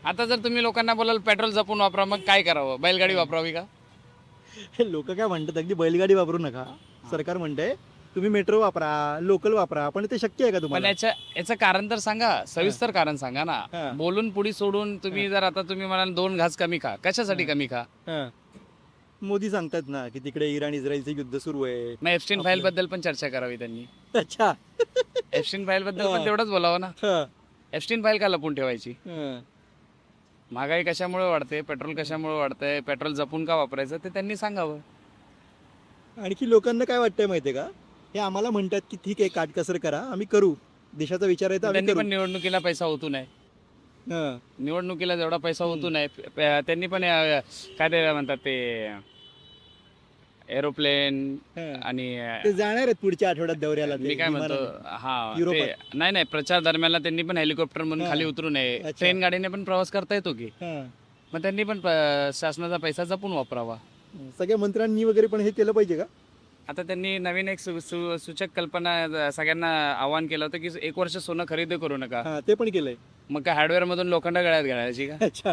आता जर तुम्ही लोकांना बोलाल पेट्रोल जपून वापरा, मग काय करावं? बैलगाडी वापरावी का? लोक काय म्हणतात अगदी बैलगाडी वापरू नका. सरकार म्हणते तुम्ही मेट्रो वापरा, लोकल वापरा, पण ते शक्य आहे का पण तुम्हाला? याचं कारण तर सांगा, सविस्तर कारण सांगा ना. हां. बोलून पुढी सोडून तुम्ही जर आता तुम्ही म्हणाल 2 घास कमी खा, कशासाठी कमी खा? हां. मोदी सांगतात ना की तिकडे इराण इस्रायलचं युद्ध सुरू आहे. मग एप्स्टीन फाईल बद्दल पण चर्चा करावी त्यांनी. अच्छा. एप्स्टीन फाईल बद्दल पण हां. तेवढंच बोलावं ना. हां. एप्स्टीन फाईल का लपून ठेवायची? हां. महागाई कशामुळे वाढते, पेट्रोल कशामुळे वाढतंय, पेट्रोल जपून का वापरायचं ते त्यांनी सांगावं. आणखी लोकांना काय वाटतंय माहितीये का? हे आम्हाला म्हणतात की ठीक आहे काटकसर करा, आम्ही करू. देशाचा विचार आहे तर आम्ही त्यांनी करू. पण निवडणुकीला पैसा ओतू नये. हां. निवडणुकीला जेवढा पैसा ओतू नये, त्यांनी पण काय ते म्हणतात ते एरोप्लेन हां. आणि ते जाणार आहेत पुढच्या आठवड्यात दौऱ्याला ते मी काय म्हणतो विमानाने. हा ते युरोपात. नाही प्रचार दरम्यानला त्यांनी पण हेलिकॉप्टर म्हणून हां. खाली उतरू नये. अच्छा. ट्रेन गाडीने पण प्रवास करता येतो की. हां. मग त्यांनी पण शासनाचा पैसा जपून वापरावा. सगळ्या मंत्र्यांनी वगैरे पण हे केलं पाहिजे का? आता त्यांनी नवीन एक सूचक कल्पना सगळ्यांना आवाहन केलं होतं की 1 वर्ष सोनं खरेदी करू नका. हां, ते पण केलंय. मग काय हार्डवेअर मधून लोखंड गळ्यात घालायची का? अच्छा.